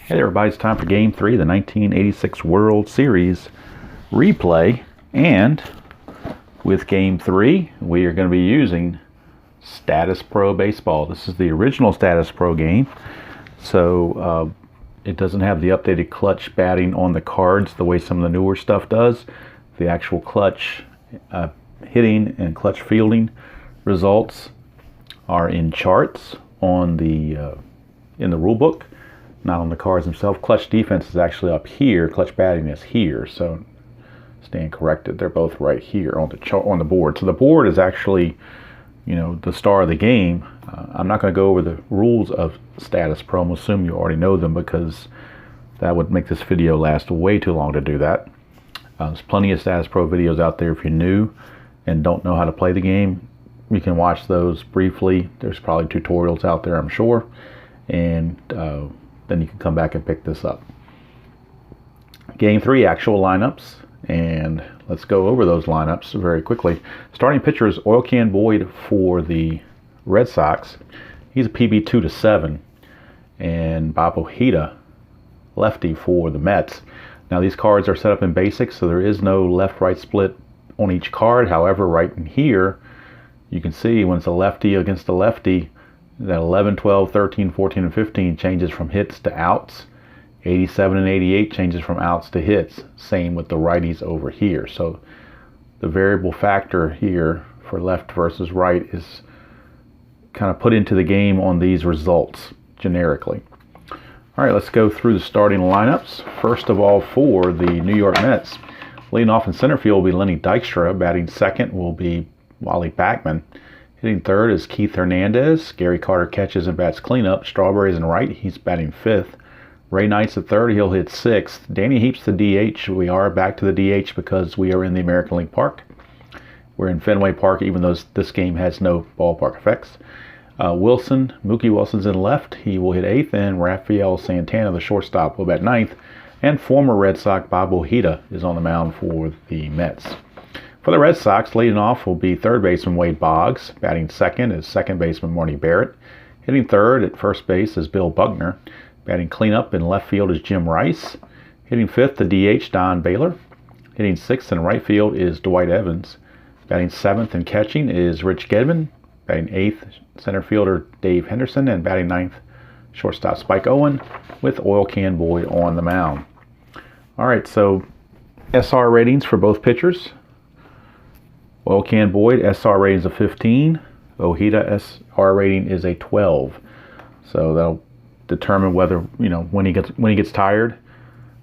Hey there, everybody, it's time for Game 3 of the 1986 World Series replay. And with Game 3, we are going to be using Statis Pro Baseball. This is the original Statis Pro game. So it doesn't have the updated clutch batting on the cards the way some of the newer stuff does. The actual clutch hitting and clutch fielding results are in charts on the in the rule book, not on the cards themselves. Clutch defense is actually up here. Clutch batting is here. So stand corrected. They're both right here on the chart, on the board. So the board is actually, you know, the star of the game. I'm not going to go over the rules of Statis Pro. I'm assuming you already know them because that would make this video last way too long to do that. There's plenty of Statis Pro videos out there if you're new and don't know how to play the game. You can watch those briefly. There's probably tutorials out there, I'm sure. And then you can come back and pick this up. Game 3 actual lineups, and let's go over those lineups very quickly. Starting pitcher is Oil Can Boyd for the Red Sox. He's a PB 2-7, and Bob Ojeda, lefty, for the Mets. Now these cards are set up in basics, so there is no left-right split on each card. However, right in here, you can see when it's a lefty against a lefty, that 11, 12, 13, 14, and 15 changes from hits to outs. 87 and 88 changes from outs to hits. Same with the righties over here. So the variable factor here for left versus right is kind of put into the game on these results generically. All right, let's go through the starting lineups. First of all, for the New York Mets, leading off in center field will be Lenny Dykstra. Batting second will be Wally Backman. Hitting third is Keith Hernandez. Gary Carter catches and bats cleanup. Strawberry's in right. He's batting fifth. Ray Knight's at third. He'll hit sixth. Danny Heap's the DH. We are back to the DH because we are in the American League Park. We're in Fenway Park, even though this game has no ballpark effects. Mookie Wilson's in left. He will hit eighth. And Rafael Santana, the shortstop, will bat ninth. And former Red Sox Bob Ojeda is on the mound for the Mets. For the Red Sox, leading off will be third baseman Wade Boggs. Batting second is second baseman Marty Barrett. Hitting third at first base is Bill Buckner. Batting cleanup in left field is Jim Rice. Hitting fifth, the DH Don Baylor. Hitting sixth in right field is Dwight Evans. Batting seventh and catching is Rich Gedman. Batting eighth, center fielder Dave Henderson. And batting ninth, shortstop Spike Owen, with Oil Can Boyd on the mound. All right, so SR ratings for both pitchers. Oil Can Boyd, SR rating is a 15. Ojeda, SR rating is a 12. So that'll determine whether, you know, when he gets tired.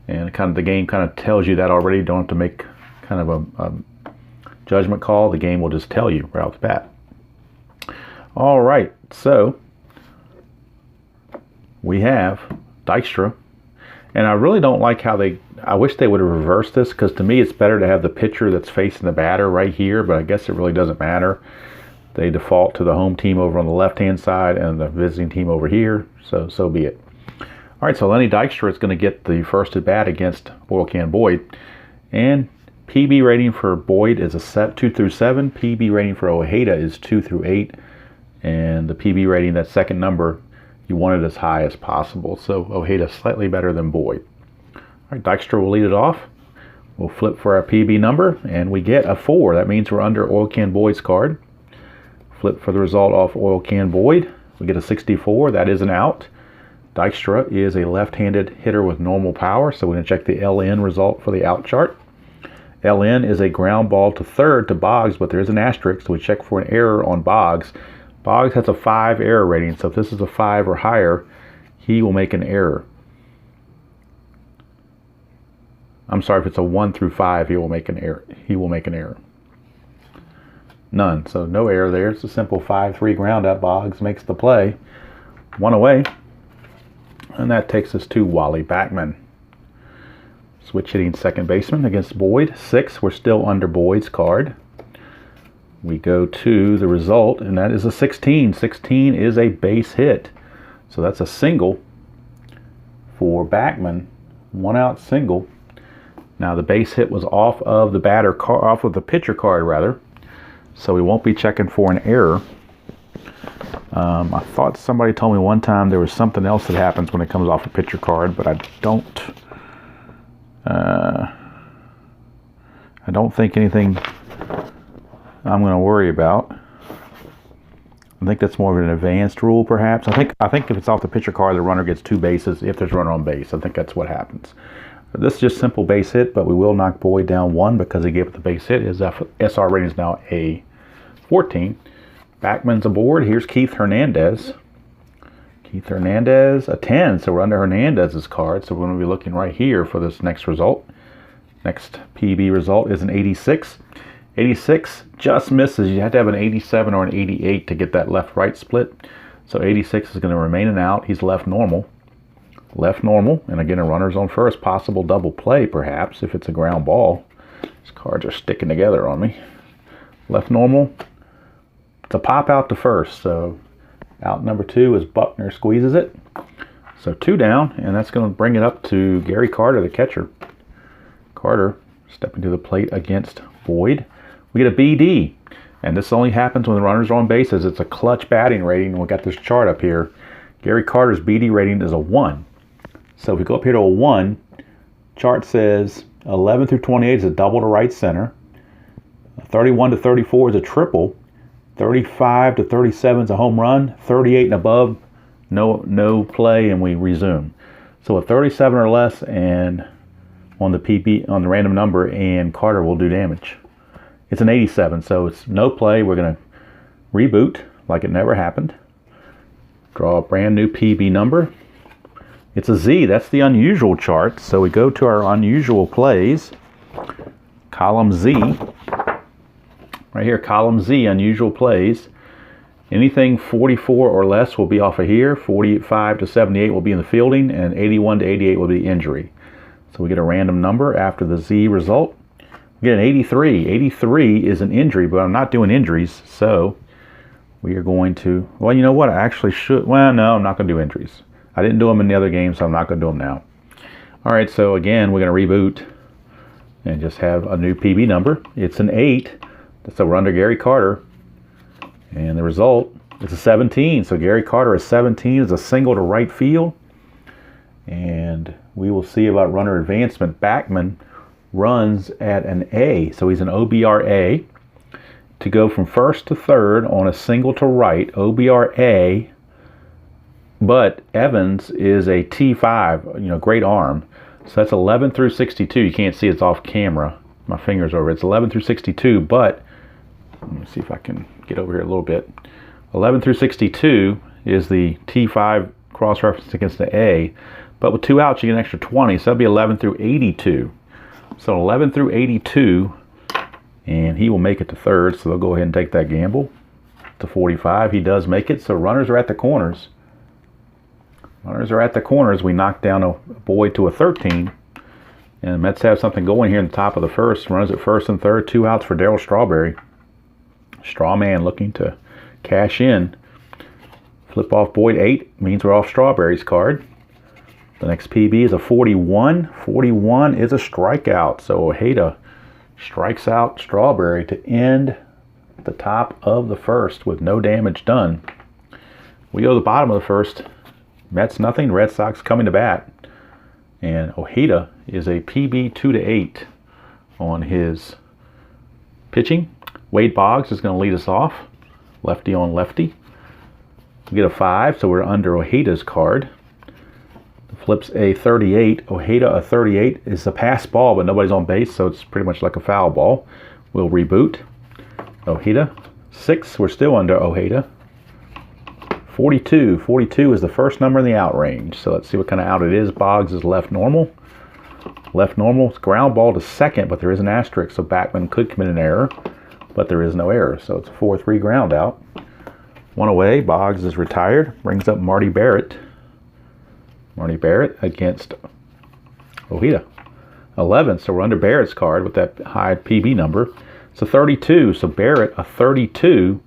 And kind of the game kind of tells you that already. You don't have to make kind of a judgment call. The game will just tell you right off the bat. All right, so we have Dykstra. And I really don't like how I wish they would have reversed this, because to me it's better to have the pitcher that's facing the batter right here, but I guess it really doesn't matter. They default to the home team over on the left-hand side and the visiting team over here, so be it. All right, so Lenny Dykstra is going to get the first at bat against Oil Can Boyd. And PB rating for Boyd is a set 2 through 7. PB rating for Ojeda is 2 through 8. And the PB rating, that second number, you want it as high as possible. So Ojeda slightly better than Boyd. All right, Dykstra will lead it off. We'll flip for our PB number, and we get a 4. That means we're under Oil Can Boyd's card. Flip for the result off Oil Can Boyd. We get a 64. That is an out. Dykstra is a left-handed hitter with normal power, so we're going to check the LN result for the out chart. LN is a ground ball to third to Boggs, but there is an asterisk, so we check for an error on Boggs. Boggs has a 5 error rating, so if this is a 5 or higher, he will make an error. I'm sorry, if it's a 1 through 5, he will make an error. None, so no error there. It's a simple 5-3 ground out. Boggs makes the play. 1 away. And that takes us to Wally Backman. Switch hitting second baseman against Boyd. 6, we're still under Boyd's card. We go to the result, and that is a 16. 16 is a base hit. So that's a single for Backman. 1 out single. Now the base hit was off of the pitcher card rather. So we won't be checking for an error. I thought somebody told me one time there was something else that happens when it comes off a picture card, but I don't think anything I'm going to worry about. I think that's more of an advanced rule, perhaps. I think if it's off the picture card, the runner gets 2 bases if there's a runner on base. I think that's what happens. This is just simple base hit, but we will knock Boyd down 1 because he gave it the base hit. His SR rating is now a 14. Backman's aboard. Here's Keith Hernandez. Keith Hernandez, a 10. So we're under Hernandez's card. So we're going to be looking right here for this next result. Next PB result is an 86. 86 just misses. You have to have an 87 or an 88 to get that left-right split. So 86 is going to remain an out. He's left normal. Left normal. And again, a runner's on first. Possible double play, perhaps, if it's a ground ball. These cards are sticking together on me. Left normal. It's a pop out to first. So out number 2 is Buckner squeezes it. So 2 down, and that's going to bring it up to Gary Carter, the catcher. Carter stepping to the plate against Boyd. We get a BD, and this only happens when the runners are on bases. It's a clutch batting rating, and we got this chart up here. Gary Carter's BD rating is a 1. So if we go up here to a 1, chart says 11 through 28 is a double to right center. 31 to 34 is a triple. 35 to 37 is a home run. 38 and above, no play, and we resume. So a 37 or less and on the PB, on the random number, and Carter will do damage. It's an 87, so it's no play. We're going to reboot like it never happened. Draw a brand new PB number. It's a Z. That's the unusual chart. So we go to our unusual plays. Column Z. Right here, column Z, unusual plays. Anything 44 or less will be off of here. 45 to 78 will be in the fielding, and 81 to 88 will be injury. So we get a random number after the Z result. We get an 83. 83 is an injury, but I'm not doing injuries, so we are going to, well, you know what? I actually should, well, no, I'm not going to do injuries. I didn't do them in the other game, so I'm not going to do them now. All right, so again, we're going to reboot and just have a new PB number. It's an 8. So we're under Gary Carter. And the result is a 17. So Gary Carter is 17, is a single to right field. And we will see about runner advancement. Backman runs at an A. So he's an OBRA. To go from first to third on a single to right, OBRA. But Evans is a T5, great arm. So that's 11 through 62. You can't see it's off camera. My finger's over. It's 11 through 62, but let me see if I can get over here a little bit. 11 through 62 is the T5 cross-reference against the A, but with 2 outs, you get an extra 20, so that'll be 11 through 82. So 11 through 82, and he will make it to third, so they'll go ahead and take that gamble. To 45, he does make it, so runners are at the corners. Runners are at the corners. We knock down a Boyd to a 13. And the Mets have something going here in the top of the first. Runners at first and third. 2 outs for Darryl Strawberry. Strawman looking to cash in. Flip off Boyd 8 means we're off Strawberry's card. The next PB is a 41. 41 is a strikeout. So Ojeda strikes out Strawberry to end the top of the first with no damage done. We go to the bottom of the first. Mets nothing. Red Sox coming to bat. And Ojeda is a PB 2 to 8 on his pitching. Wade Boggs is going to lead us off. Lefty on lefty. We get a 5, so we're under Ojeda's card. Flips a 38. Ojeda, a 38, is a pass ball, but nobody's on base, so it's pretty much like a foul ball. We'll reboot. Ojeda, 6. We're still under Ojeda. 42. 42 is the first number in the out range. So let's see what kind of out it is. Boggs is left normal. Left normal. It's ground ball to second, but there is an asterisk, so Backman could commit an error, but there is no error. So it's a 4-3 ground out. 1 away. Boggs is retired. Brings up Marty Barrett. Marty Barrett against Ojeda. 11. So we're under Barrett's card with that high PB number. It's a 32. So Barrett, a 32,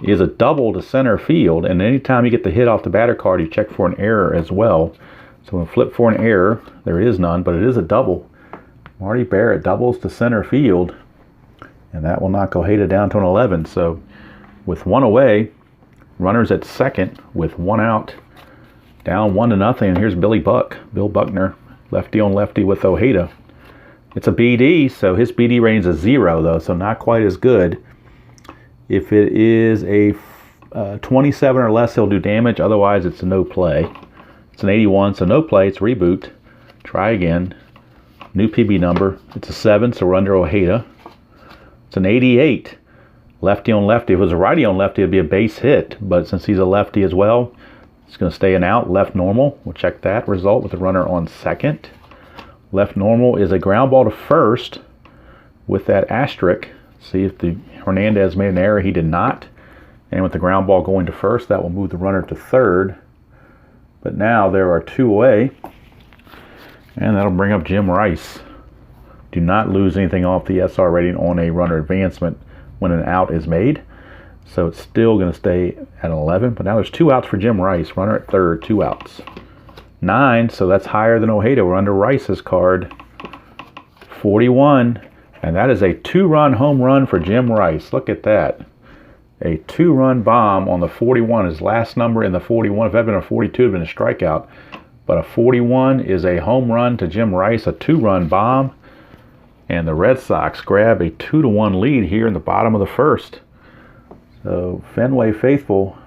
is a double to center field, and anytime you get the hit off the batter card, you check for an error as well. So when we flip for an error, there is none, but it is a double. Marty Barrett doubles to center field, and that will knock Ojeda down to an 11. So with 1 away, Runners at second with 1 out. Down 1-0. And here's Bill Buckner, lefty on lefty with Ojeda. It's a BD, so his BD rating is a 0, though, so not quite as good. If it is a 27 or less, he'll do damage. Otherwise, it's a no play. It's an 81, so no play. It's reboot. Try again. New PB number. It's a 7, so we're under Ojeda. It's an 88. Lefty on lefty. If it was a righty on lefty, it'd be a base hit. But since he's a lefty as well, it's going to stay an out. Left normal. We'll check that result with the runner on second. Left normal is a ground ball to first with that asterisk. See if the Hernandez made an error. He did not. And with the ground ball going to first, that will move the runner to third. But now there are 2 away. And that'll bring up Jim Rice. Do not lose anything off the SR rating on a runner advancement when an out is made. So it's still going to stay at 11. But now there's 2 outs for Jim Rice. Runner at third, 2 outs. 9, so that's higher than Ojeda. We're under Rice's card. 41. And that is a 2-run home run for Jim Rice. Look at that. A 2-run bomb on the 41. His last number in the 41. If that had been a 42, it would have been a strikeout. But a 41 is a home run to Jim Rice, a 2-run bomb. And the Red Sox grab a 2-1 lead here in the bottom of the first. So Fenway faithful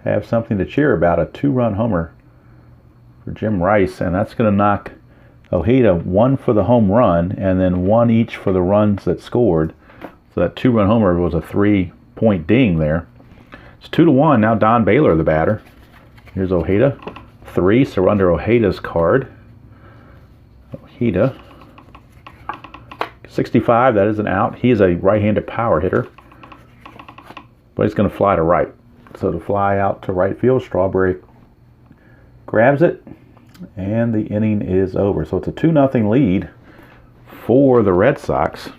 have something to cheer about, a 2-run homer for Jim Rice. And that's going to knock Ojeda 1 for the home run and then 1 each for the runs that scored. So that 2-run homer was a 3-point ding there. It's 2-1. Now Don Baylor, the batter. Here's Ojeda. 3, so we're under Ojeda's card. Ojeda. 65, that is an out. He is a right-handed power hitter. But he's going to fly to right. So to fly out to right field, Strawberry grabs it. And the inning is over. So it's a 2-0 lead for the Red Sox.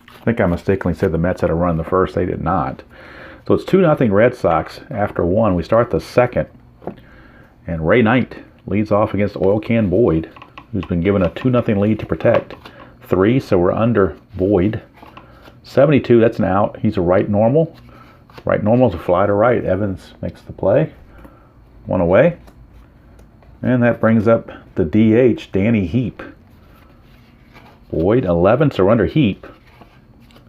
I think I mistakenly said the Mets had a run in the first. They did not. So it's 2-0 Red Sox after 1. We start the second. And Ray Knight leads off against Oil Can Boyd, who's been given a 2-0 lead to protect. 3, so we're under Boyd. 72, that's an out. He's a right normal. Right normal is a fly to right. Evans makes the play. 1 away. And that brings up the DH, Danny Heap. Boyd, 11, so we're under Heap.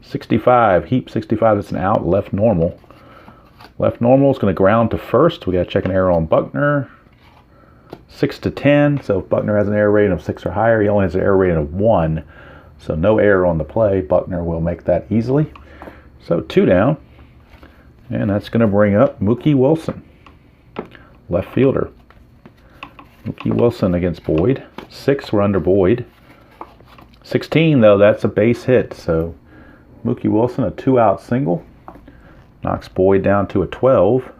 65, Heap 65, that's an out. Left normal. Left normal is going to ground to first. We got to check an error on Buckner. 6-10, so if Buckner has an error rating of 6 or higher, he only has an error rating of 1. So no error on the play. Buckner will make that easily. So 2 down. And that's going to bring up Mookie Wilson, left fielder. Mookie Wilson against Boyd. 6, we're under Boyd. 16, though, that's a base hit. So Mookie Wilson, a 2-out single. Knocks Boyd down to a 12.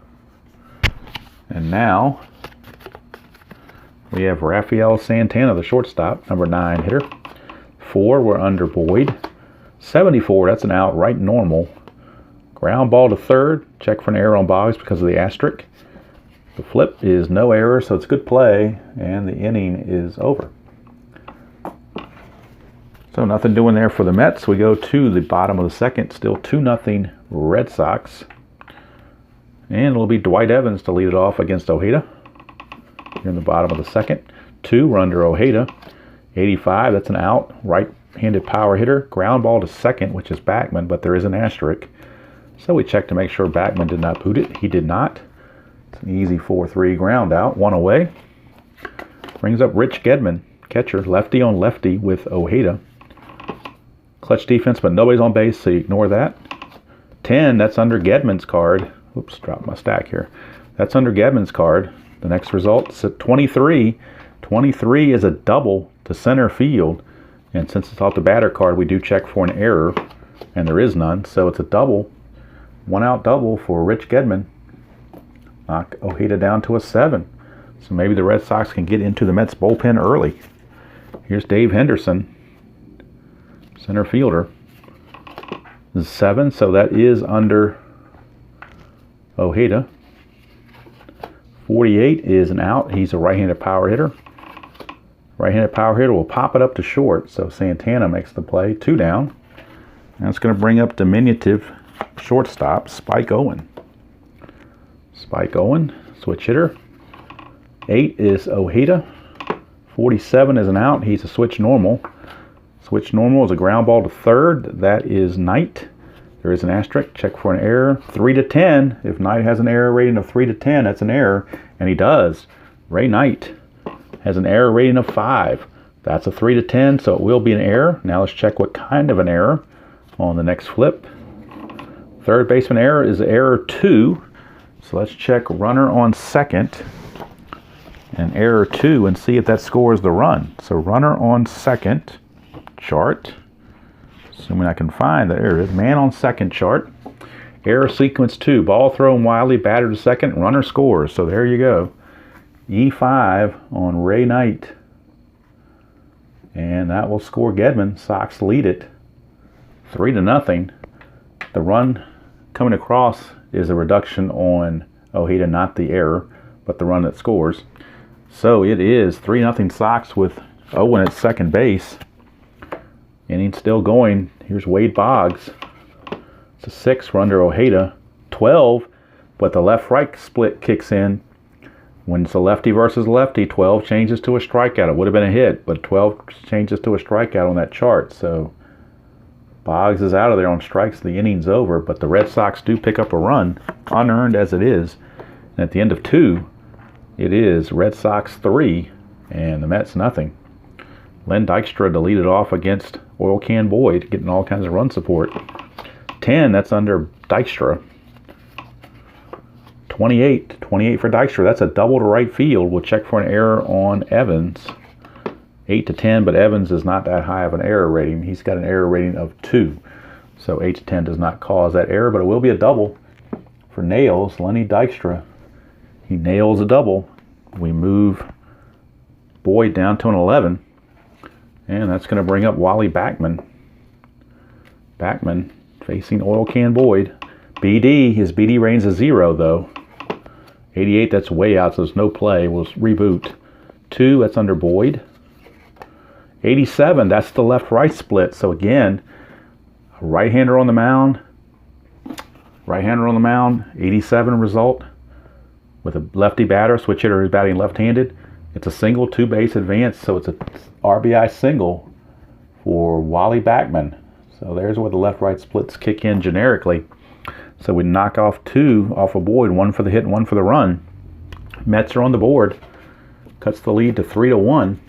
And now we have Rafael Santana, the shortstop, number 9 hitter. 4, we're under Boyd. 74, that's an out, right normal. Ground ball to third. Check for an error on Boggs because of the asterisk. The flip is no error, so it's good play, and the inning is over. So nothing doing there for the Mets. We go to the bottom of the second, still 2-0 Red Sox. And it'll be Dwight Evans to lead it off against Ojeda. Here in the bottom of the second. 2, we're under Ojeda. 85, that's an out. Right-handed power hitter. Ground ball to second, which is Backman, but there is an asterisk. So we checked to make sure Backman did not boot it. He did not. It's an easy 4-3 ground out. 1 away. Brings up Rich Gedman, catcher, lefty on lefty with Ojeda. Clutch defense, but nobody's on base, so you ignore that. 10, that's under Gedman's card. Oops, dropped my stack here. That's under Gedman's card. The next result is at 23. 23 is a double to center field. And since it's off the batter card, we do check for an error. And there is none. So it's a double. 1-out double for Rich Gedman. Knock Ojeda down to a 7. So maybe the Red Sox can get into the Mets bullpen early. Here's Dave Henderson, center fielder. 7, so that is under Ojeda. 48 is an out. He's a right-handed power hitter. Right-handed power hitter will pop it up to short, so Santana makes the play. 2 down. And it's going to bring up diminutive shortstop Spike Owen. Spike Owen, switch hitter. 8 is Ojeda. 47 is an out. He's a switch normal. Switch normal is a ground ball to third. That is Knight. There is an asterisk. Check for an error. 3 to 10. If Knight has an error rating of 3 to 10, that's an error. And he does. Ray Knight has an error rating of 5. That's a 3 to 10, so it will be an error. Now let's check what kind of an error on the next flip. Third baseman error is error 2. So let's check runner on second and error 2 and see if that scores the run. So runner on second chart, assuming I can find that. There it is, man on second chart. Error sequence 2, ball thrown wildly, batter to second, runner scores. So there you go. E5 on Ray Knight. And that will score Gedman. Sox lead it 3 to nothing. The run coming across is a reduction on Ojeda, not the error, but the run that scores. So it is 3-0 Sox with Owen at second base. Inning still going. Here's Wade Boggs. It's a 6 for under Ojeda. 12, but the left-right split kicks in. When it's a lefty versus lefty, 12 changes to a strikeout. It would have been a hit, but 12 changes to a strikeout on that chart. So Boggs is out of there on strikes. The inning's over, but the Red Sox do pick up a run, unearned as it is. And at the end of 2, it is Red Sox 3 and the Mets nothing. Len Dykstra to lead it off against Oil Can Boyd, getting all kinds of run support. 10, that's under Dykstra. 28 for Dykstra. That's a double to right field. We'll check for an error on Evans. 8 to 10, but Evans is not that high of an error rating. He's got an error rating of 2. So 8 to 10 does not cause that error, but it will be a double for Nails. Lenny Dykstra, he nails a double. We move Boyd down to an 11. And that's going to bring up Wally Backman. Backman facing Oil Can Boyd. BD, his BD rating's a 0 though. 88, that's way out, so there's no play. We'll reboot. 2, that's under Boyd. 87, that's the left-right split. So again, a right-hander on the mound. Right-hander on the mound. 87 result. With a lefty batter, switch hitter is batting left-handed. It's a single, 2-base advance, so it's a RBI single for Wally Backman. So there's where the left-right splits kick in generically. So we knock off 2 off of Boyd, 1 for the hit and 1 for the run. Mets are on the board. Cuts the lead to 3 to 1.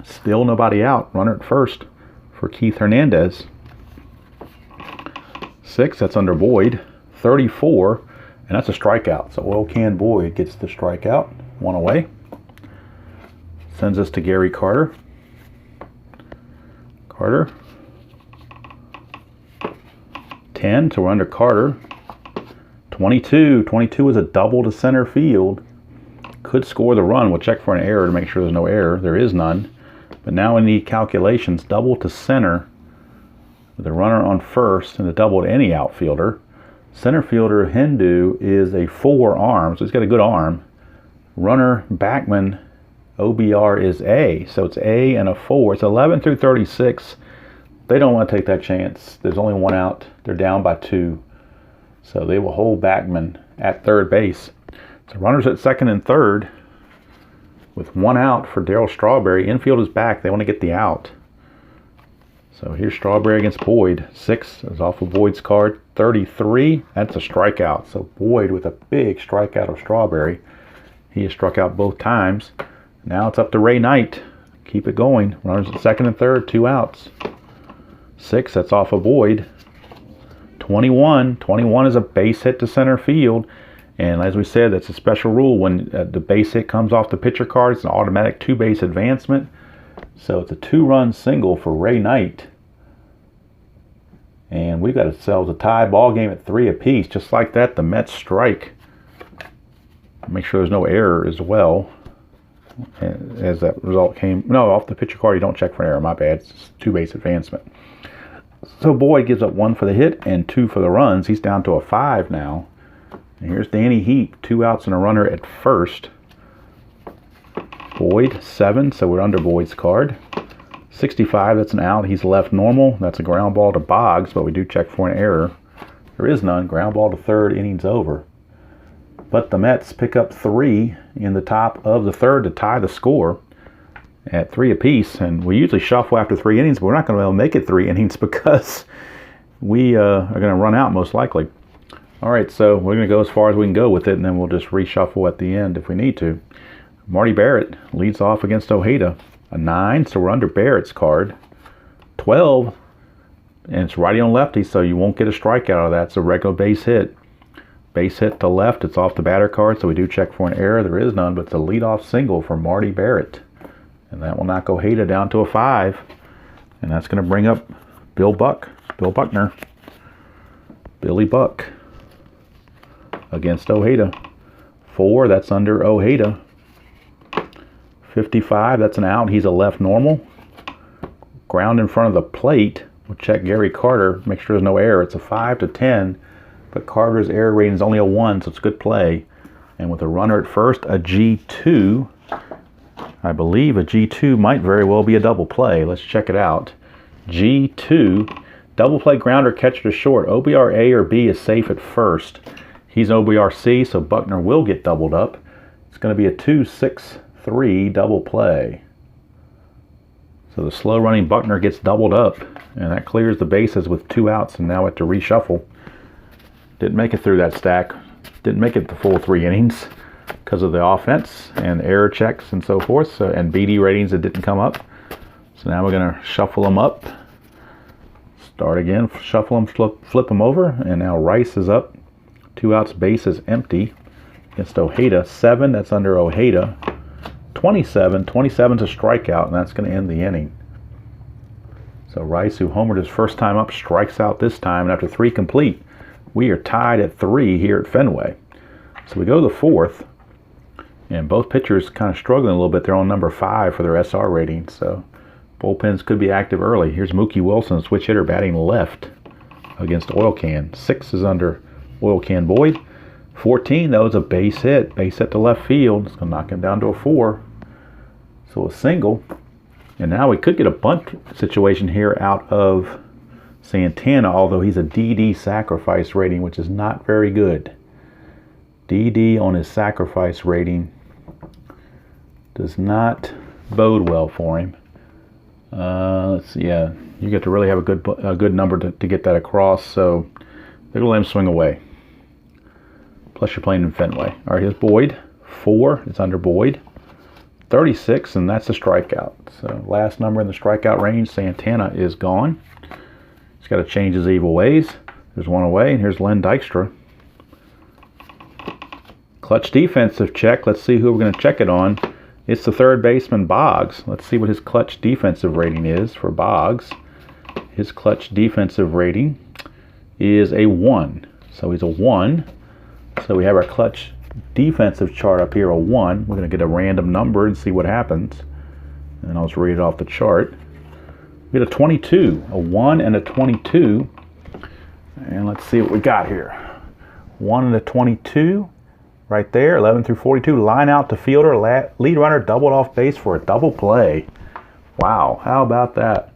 Still nobody out. Runner at first for Keith Hernandez. 6, that's under Boyd. 34, and that's a strikeout. So Oil Can Boyd gets the strikeout. 1 away. Sends us to Gary Carter. Carter. 10, so we're under Carter. 22 is a double to center field. Could score the run. We'll check for an error to make sure there's no error. There is none. But now we need calculations. Double to center with a runner on first and a double to any outfielder. Center fielder Hindu is a 4 arm, so he's got a good arm. Runner Backman, OBR is A, so it's A and a 4. It's 11 through 36. They don't want to take that chance. There's only 1 out. They're down by 2. So they will hold Backman at third base. So runners at second and third with 1 out for Darryl Strawberry. Infield is back. They want to get the out. So here's Strawberry against Boyd. 6 is off of Boyd's card. 33, that's a strikeout. So Boyd with a big strikeout of Strawberry. He has struck out both times. Now it's up to Ray Knight. Keep it going. Runners at second and third, 2 outs. 6, that's off of Boyd. 21 is a base hit to center field. And as we said, that's a special rule. When the base hit comes off the pitcher card, it's an automatic 2-base advancement. So it's a 2-run single for Ray Knight. And we've got ourselves a tie ball game at 3 apiece. Just like that, the Mets strike. Make sure there's no error as well. As that result came. No, off the pitcher card, you don't check for an error. My bad. It's 2-base advancement. So Boyd gives up 1 for the hit and 2 for the runs. He's down to a 5 now. And here's Danny Heap, 2 outs and a runner at first. Boyd, 7, so we're under Boyd's card. 65, that's an out. He's left normal. That's a ground ball to Boggs, but we do check for an error. There is none. Ground ball to third, innings over. But the Mets pick up 3 in the top of the third to tie the score at 3 apiece. And we usually shuffle after 3 innings, but we're not going to be able to make it 3 innings because we are going to run out most likely. All right, so we're going to go as far as we can go with it, and then we'll just reshuffle at the end if we need to. Marty Barrett leads off against Ojeda. A 9, so we're under Barrett's card. 12, and it's righty on lefty, so you won't get a strikeout out of that. It's a regular base hit. Base hit to left, it's off the batter card, so we do check for an error. There is none, but it's a leadoff single for Marty Barrett. And that will knock Ojeda down to a 5. And that's going to bring up Bill Buckner. Billy Buck against Ojeda. 4, that's under Ojeda. 55, that's an out. He's a left normal. Ground in front of the plate. We'll check Gary Carter, make sure there's no error. It's a 5 to 10, but Carter's error rating is only a 1, so it's a good play. And with a runner at first, a G2. I believe a G2 might very well be a double play. Let's check it out. G2, double play grounder, catcher to short. OBR A or B is safe at first. He's OBR C, so Buckner will get doubled up. It's going to be a 2-6-3 double play. So the slow running Buckner gets doubled up, and that clears the bases with 2 outs, and now we have to reshuffle. Didn't make it through that stack. Didn't make it the full 3 innings because of the offense and error checks and so forth, so, and BD ratings that didn't come up. So now we're going to shuffle them up. Start again, shuffle them, flip them over, and now Rice is up. 2 outs, base is empty against Ojeda. 7, that's under Ojeda. 27's a strikeout, and that's going to end the inning. So Rice, who homered his first time up, strikes out this time, and after 3 complete, we are tied at 3 here at Fenway. So we go to the 4th, and both pitchers kind of struggling a little bit. They're on number 5 for their SR rating, so bullpens could be active early. Here's Mookie Wilson, switch hitter, batting left against Oil Can. 6 is under Oil Can Boyd. 14, though, is a base hit to left field. It's going to knock him down to a 4. So a single. And now we could get a bunt situation here out of Santana, although he's a DD sacrifice rating, which is not very good. DD on his sacrifice rating does not bode well for him. Let's see, yeah, you get to really have a good number to get that across, so they're going to let him swing away. Plus you're playing in Fenway. All right, here's Boyd. 4, it's under Boyd. 36, and that's a strikeout. So last number in the strikeout range, Santana is gone. He's got to change his evil ways. There's one away, and here's Len Dykstra. Clutch defensive check. Let's see who we're going to check it on. It's the third baseman, Boggs. Let's see what his clutch defensive rating is for Boggs. His clutch defensive rating is a 1. So he's a 1. So we have our clutch defensive chart up here, a 1. We're going to get a random number and see what happens. And I'll just read it off the chart. We get a 22, a 1 and a 22. And let's see what we got here. 1 and a 22 right there, 11 through 42. Line out to fielder, lead runner doubled off base for a double play. Wow, how about that?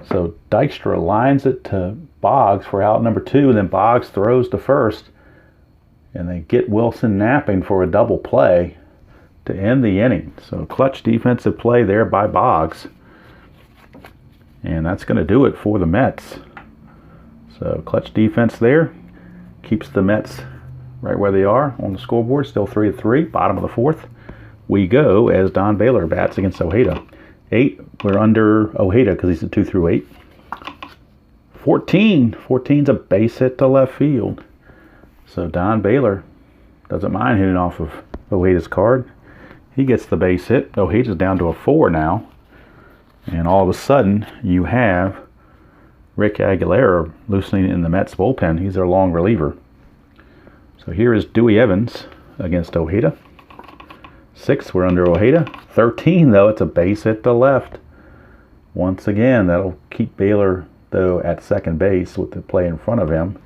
So Dykstra lines it to Boggs for out number 2, and then Boggs throws to first. And they get Wilson napping for a double play to end the inning. So clutch defensive play there by Boggs. And that's going to do it for the Mets. So clutch defense there keeps the Mets right where they are on the scoreboard. Still 3-3, bottom of the 4th. We go as Don Baylor bats against Ojeda. 8, we're under Ojeda because he's a 2 through 8. 14's a base hit to left field. So Don Baylor doesn't mind hitting off of Ojeda's card. He gets the base hit. Ojeda's down to a 4 now. And all of a sudden, you have Rick Aguilera loosening in the Mets bullpen. He's their long reliever. So here is Dewey Evans against Ojeda. 6, we're under Ojeda. 13, though, it's a base hit to left. Once again, that'll keep Baylor, though, at second base with the play in front of him.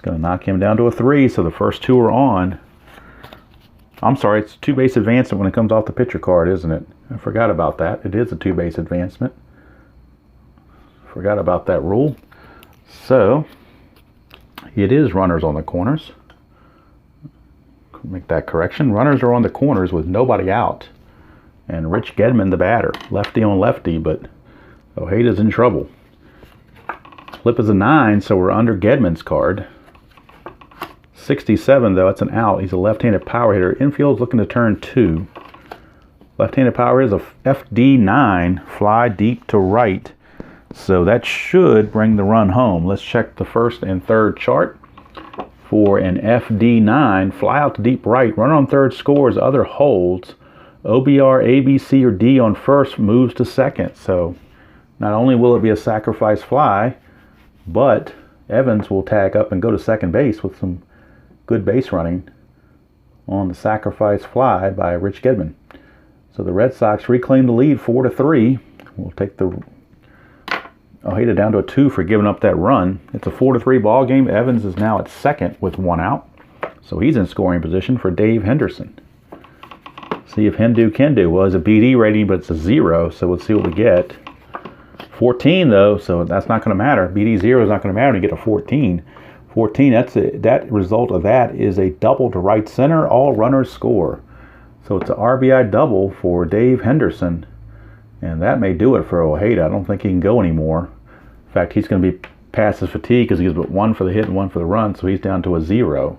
Going to knock him down to a 3, so the first 2 are on. I'm sorry, it's 2-base advancement when it comes off the pitcher card, isn't it? I forgot about that. It is a 2-base advancement. Forgot about that rule. So, it is runners on the corners. make that correction. Runners are on the corners with nobody out. And Rich Gedman, the batter. Lefty on lefty, but Ojeda's in trouble. Flip is a 9, so we're under Gedman's card. 67, though, it's an out. He's a left-handed power hitter. Infield's looking to turn 2. Left-handed power is a FD9, fly deep to right. So that should bring the run home. Let's check the first and third chart. For an FD9, fly out to deep right. Runner on third scores, other holds. OBR, A, B, C, or D on first moves to second. So not only will it be a sacrifice fly, but Evans will tag up and go to second base with some good base running on the sacrifice fly by Rich Gedman. So the Red Sox reclaim the lead 4-3. We'll take the Ojeda down to a 2 for giving up that run. It's a 4-3 ball game. Evans is now at second with 1 out. So he's in scoring position for Dave Henderson. See if Hendu can do. Well, it's a BD rating, but it's a 0, so we'll see what we get. 14, though, so that's not going to matter. BD 0 is not going to matter when you get a 14. 14, that result of that is a double to right center. All runners score. So it's an RBI double for Dave Henderson. And that may do it for Ojeda. I don't think he can go anymore. In fact, he's going to be past his fatigue because he has but 1 for the hit and 1 for the run, so he's down to a 0.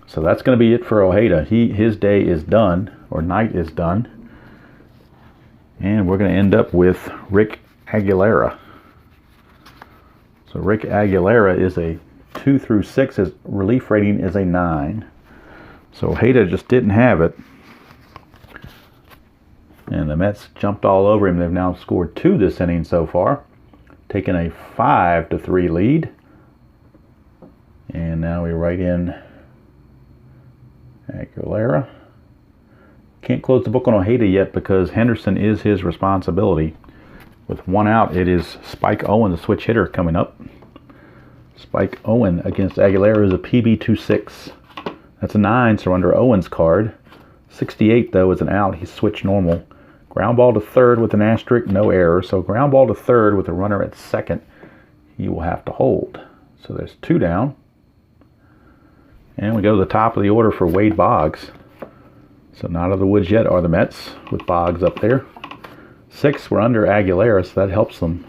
So that's going to be it for Ojeda. His day is done, or night is done. And we're going to end up with Rick Aguilera. So Rick Aguilera is a 2 through 6. His relief rating is a 9. So Ojeda just didn't have it. And the Mets jumped all over him. They've now scored 2 this inning so far, taking a 5-3 lead. And now we write in Aguilera. Can't close the book on Ojeda yet because Henderson is his responsibility. With 1 out, it is Spike Owen, the switch hitter, coming up. Spike Owen against Aguilera is a PB26. That's a 9, so under Owen's card. 68, though, is an out. He's switched normal. Ground ball to third with an asterisk, no error. So ground ball to third with a runner at second, he will have to hold. So there's 2 down. And we go to the top of the order for Wade Boggs. So not out of the woods yet are the Mets with Boggs up there. 6, we're under Aguilera, so that helps them.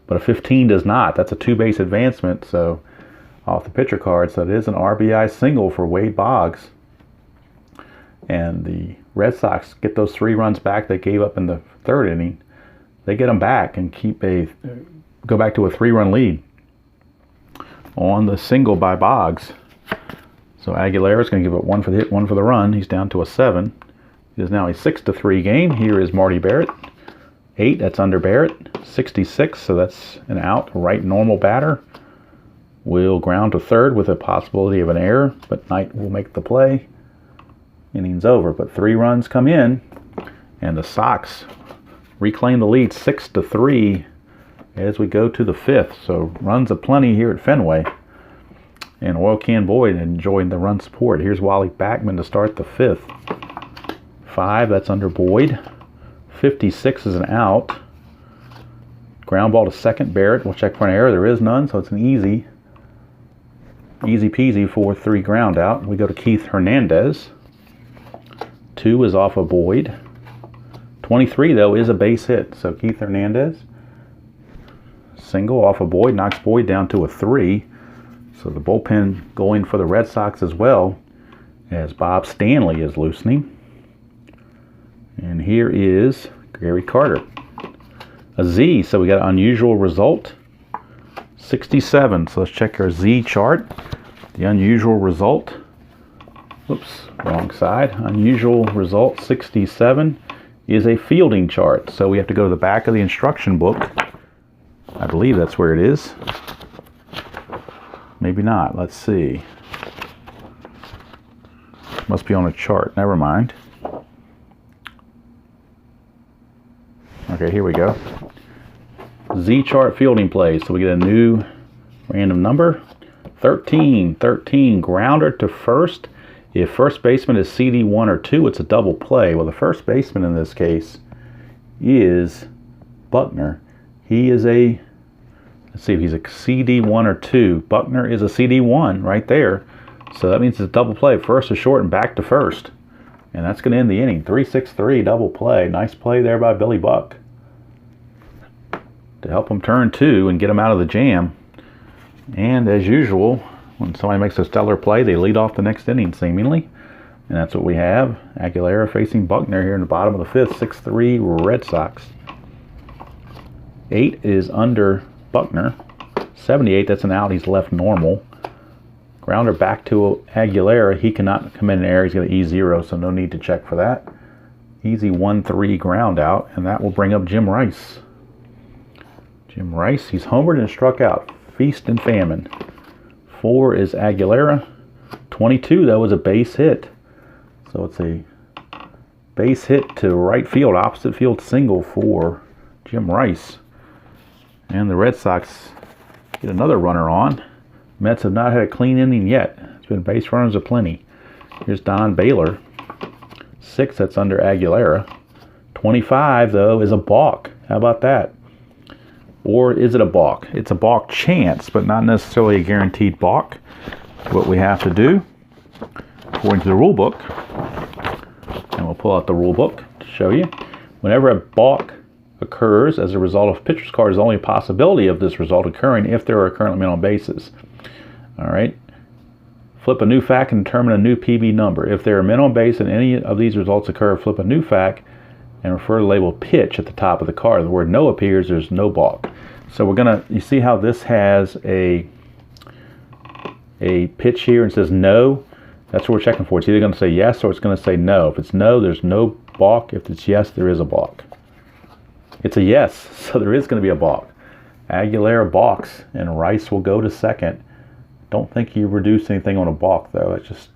But a 15 does not. That's a 2-base advancement, so off the pitcher card. So it is an RBI single for Wade Boggs. And the Red Sox get those 3 runs back they gave up in the 3rd inning. They get them back and go back to a 3-run lead on the single by Boggs. So Aguilera is going to give up 1 for the hit, 1 for the run. He's down to a 7. It is now a 6-3 game. Here is Marty Barrett. 8, that's under Barrett. 66, so that's an out. Right normal batter will ground to third with a possibility of an error, but Knight will make the play. Innings over, but 3 runs come in, and the Sox reclaim the lead 6-3 as we go to the 5th. So runs aplenty here at Fenway. And Oil Can Boyd enjoying the run support. Here's Wally Backman to start the 5th. 5, that's under Boyd. 56 is an out. Ground ball to second, Barrett. We'll check for an error. There is none, so it's an easy peasy 4-3 ground out. We go to Keith Hernandez. 2 is off of Boyd. 23, though, is a base hit. So Keith Hernandez, single off of Boyd, knocks Boyd down to a 3. So the bullpen going for the Red Sox as well, as Bob Stanley is loosening. And here is Gary Carter. A Z, so we got an unusual result. 67, so let's check our Z chart. The unusual result, whoops, wrong side. Unusual result 67 is a fielding chart. So we have to go to the back of the instruction book. I believe that's where it is. Maybe not. Let's see. Must be on a chart. Never mind. Okay, here we go. Z chart fielding plays. So we get a new random number. 13, grounder to first. If first baseman is CD 1 or 2, it's a double play. Well, the first baseman in this case is Buckner. He is a, let's see if he's a CD 1 or 2. Buckner is a CD 1 right there. So that means it's a double play. First to short and back to first. And that's going to end the inning. 3-6-3 double play. Nice play there by Billy Buck to help him turn two and get him out of the jam. And as usual, when somebody makes a stellar play, they lead off the next inning seemingly. And that's what we have. Aguilera facing Buckner here in the bottom of the fifth. 6-3 Red Sox. 8 is under Buckner. 78, that's an out. He's left normal. Grounder back to Aguilera. He cannot come in air. He's got an E0, so no need to check for that. Easy 1-3 ground out, and that will bring up Jim Rice. Jim Rice, he's homered and struck out. Feast and famine. 4 is Aguilera. 22, that was a base hit. So it's a base hit to right field, opposite field single for Jim Rice. And the Red Sox get another runner on. Mets have not had a clean inning yet. It's been base runners aplenty. Here's Don Baylor. 6, that's under Aguilera. 25, though, is a balk. How about that? Or is it a balk? It's a balk chance, but not necessarily a guaranteed balk. What we have to do, according to the rule book, and we'll pull out the rule book to show you, whenever a balk occurs as a result of pitcher's card, is only a possibility of this result occurring if there are currently men on bases. All right. Flip a new fact and determine a new PB number. If there are men on base and any of these results occur, flip a new fact and refer to the label pitch at the top of the card. The word no appears, there's no balk. So we're gonna, you see how this has a pitch here and says no? That's what we're checking for. It's either gonna say yes or it's gonna say no. If it's no, there's no balk. If it's yes, there is a balk. It's a yes, so there is gonna be a balk. Aguilera balks and Rice will go to second. Don't think he reduced anything on a balk, though. It's just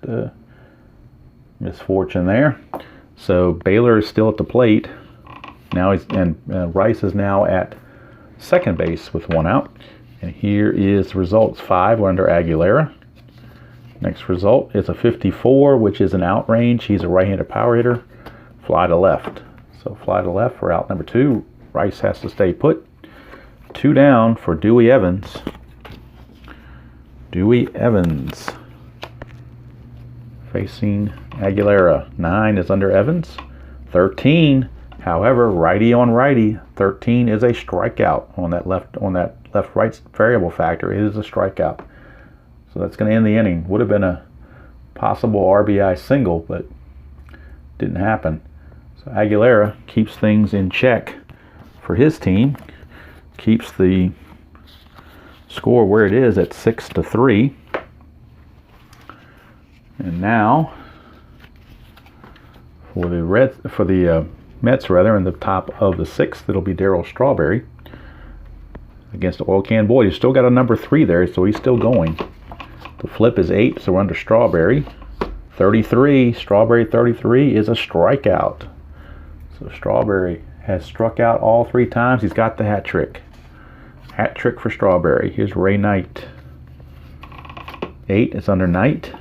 misfortune there. So Baylor is still at the plate. Now Rice is now at second base with 1 out. And here is the results. 5 under Aguilera. Next result is a 54, which is an out range. He's a right-handed power hitter. Fly to left. So fly to left for out number 2. Rice has to stay put. 2 down for Dewey Evans. Dewey Evans facing Aguilera. 9 is under Evans. 13, however, righty on righty. 13 is a strikeout on that left-right variable factor. It is a strikeout. So that's going to end the inning. Would have been a possible RBI single, but didn't happen. So Aguilera keeps things in check for his team. Keeps the score where it is at 6-3. And now for the Mets in the top of the 6th, it'll be Darryl Strawberry against Oil Can Boyd. He's still got a number 3 there, so he's still going. The flip is 8, so we're under Strawberry. 33, Strawberry 33 is a strikeout. So Strawberry has struck out all 3 times. He's got the hat trick. Hat trick for Strawberry. Here's Ray Knight. 8 is under Knight.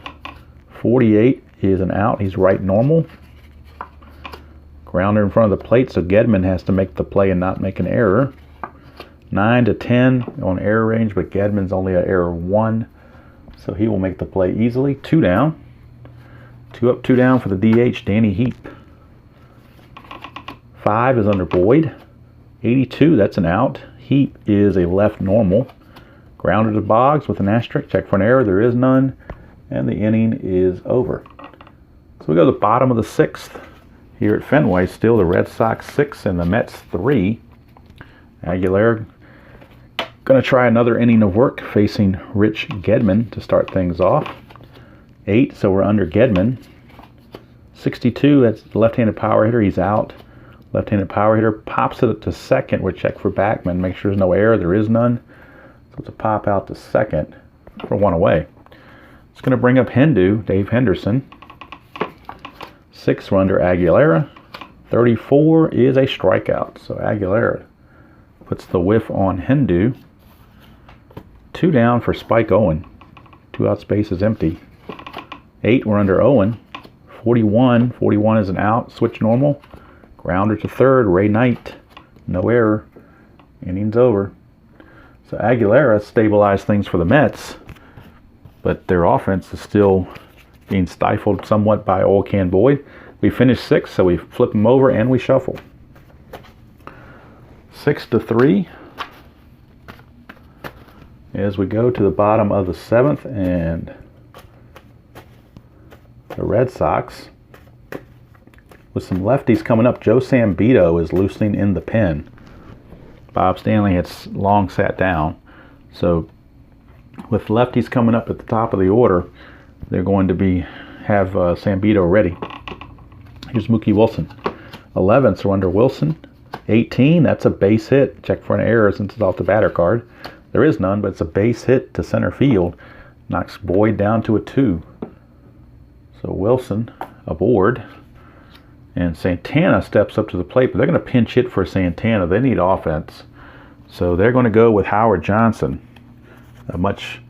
48 is an out. He's right normal. Grounder in front of the plate, so Gedman has to make the play and not make an error. 9-10 on error range, but Gedman's only an error 1, so he will make the play easily. 2 down. 2 up, 2 down for the DH, Danny Heap. 5 is under Boyd. 82, that's an out. Heap is a left normal. Grounder to Boggs with an asterisk. Check for an error. There is none. And the inning is over. So we go to the bottom of the 6th here at Fenway. Still the Red Sox 6 and the Mets 3. Aguilera going to try another inning of work facing Rich Gedman to start things off. 8, so we're under Gedman. 62, that's the left-handed power hitter. He's out. Left-handed power hitter pops it to second. We'll check for Backman. Make sure there's no error. There is none. So it's a pop out to second for 1 away. It's going to bring up Dave Henderson. 6 under Aguilera. 34 is a strikeout. So Aguilera puts the whiff on Hendu. 2 down for Spike Owen. 2 out, space is empty. 8, we're under Owen. 41 is an out. Switch normal. Grounder to third, Ray Knight. No error. Inning's over. So Aguilera stabilized things for the Mets. but their offense is still being stifled somewhat by Oil Can Boyd. We finished 6, so we flip them over and we shuffle. 6-3 as we go to the bottom of the 7th, and the Red Sox with some lefties coming up. Joe Sambito is loosening in the pen. Bob Stanley has long sat down, so with lefties coming up at the top of the order, they're going to have Sambito ready. Here's Mookie Wilson. 11s are under Wilson. 18, that's a base hit. Check for an error since it's off the batter card. There is none, but it's a base hit to center field. Knocks Boyd down to a 2. So Wilson aboard. And Santana steps up to the plate, but they're going to pinch hit for Santana. They need offense. So they're going to go with Howard Johnson, a much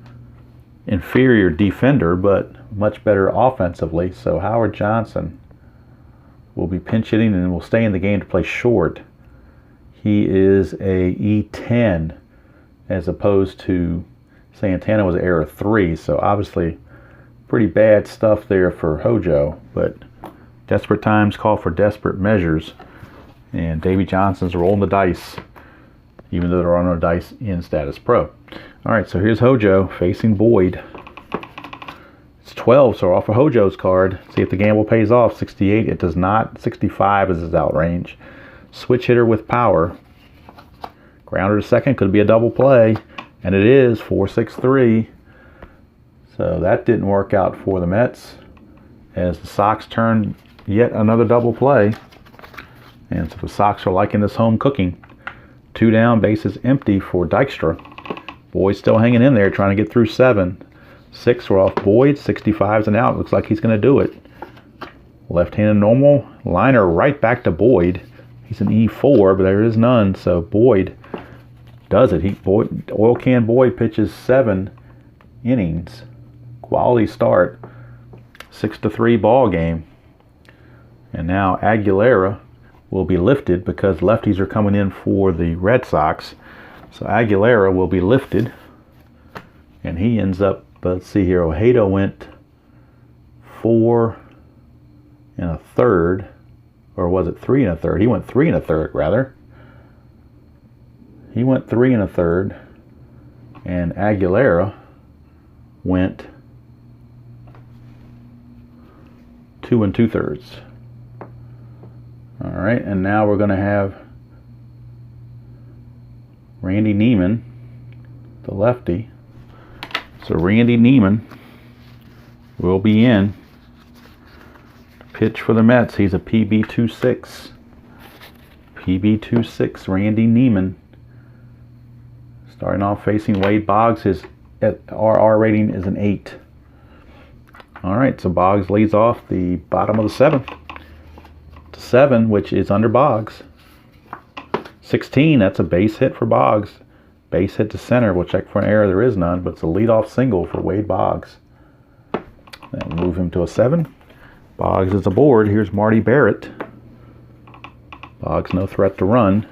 inferior defender, but much better offensively. So Howard Johnson will be pinch hitting and will stay in the game to play short. He is a E10 as opposed to Santana was error 3. So obviously pretty bad stuff there for Hojo, but desperate times call for desperate measures, and Davey Johnson's rolling the dice, even though there are no dice in Status Pro. All right, so here's Hojo facing Boyd. It's 12, so off of Hojo's card. See if the gamble pays off. 68, it does not. 65 is his out range. Switch hitter with power. Grounder to second, could be a double play, and it is 4-6-3. So that didn't work out for the Mets, as the Sox turn yet another double play. And so the Sox are liking this home cooking. 2 down, bases empty for Dykstra. Boyd still hanging in there, trying to get through 7. 6 were off Boyd. 65's an out. Looks like he's going to do it. Left-handed normal. Liner right back to Boyd. He's an E4, but there is none. So Boyd does it. Oil Can Boyd pitches 7 innings. Quality start. 6-3 ball game. And now Aguilera will be lifted because lefties are coming in for the Red Sox. So Aguilera will be lifted. And he ends up, let's see here, Ojeda went 4 1/3. Or was it 3 1/3? He went 3 1/3 rather. He went 3 1/3. And Aguilera went 2 2/3. All right, and now we're going to have Randy Neiman, the lefty. So Randy Neiman will be in to pitch for the Mets. He's a PB26. PB26, Randy Neiman. Starting off facing Wade Boggs. His RR rating is an 8. All right, so Boggs leads off the bottom of the 7th. 7, which is under Boggs. 16, that's a base hit for Boggs. Base hit to center. We'll check for an error. There is none, but it's a leadoff single for Wade Boggs. Then move him to a 7. Boggs is aboard. Here's Marty Barrett. Boggs no threat to run.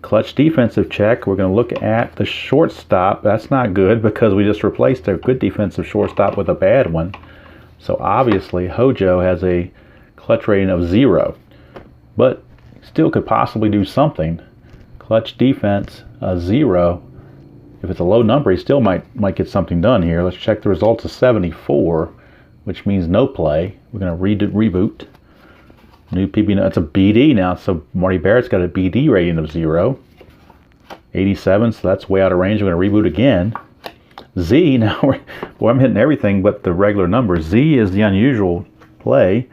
Clutch defensive check. We're going to look at the shortstop. That's not good because we just replaced a good defensive shortstop with a bad one. So obviously Hojo has a clutch rating of 0. But still could possibly do something. Clutch defense, 0. If it's a low number, he still might get something done here. Let's check the results of 74, which means no play. We're going to reboot. New PB, that's a BD now, so Marty Barrett's got a BD rating of 0. 87, so that's way out of range. We're going to reboot again. Z, now boy, I'm hitting everything but the regular numbers. Z is the unusual play.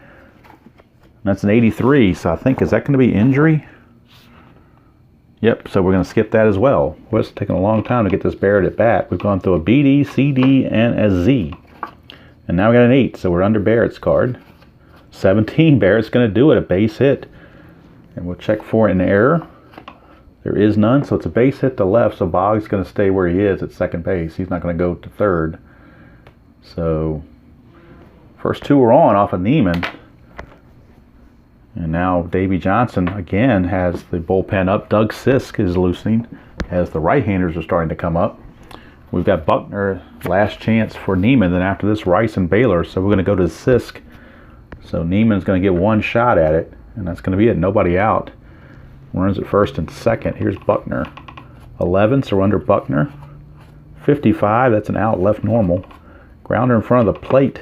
That's an 83, so I think, is that going to be injury? Yep, so we're going to skip that as well. Well, it's taking a long time to get this Barrett at bat. We've gone through a BD, CD, and a Z. And now we got an 8, so we're under Barrett's card. 17, Barrett's going to do it, a base hit. And we'll check for an error. There is none, so it's a base hit to left, so Boggs is going to stay where he is at second base. He's not going to go to third. So, first 2 are on off of Neiman. And now Davey Johnson again has the bullpen up. Doug Sisk is loosening as the right-handers are starting to come up. We've got Buckner, last chance for Neiman. Then after this, Rice and Baylor. So we're going to go to Sisk. So Neiman's going to get one shot at it, and that's going to be it. Nobody out. Runners at first and second. Here's Buckner. 11, so we're under Buckner. 55, that's an out, left normal. Grounder in front of the plate.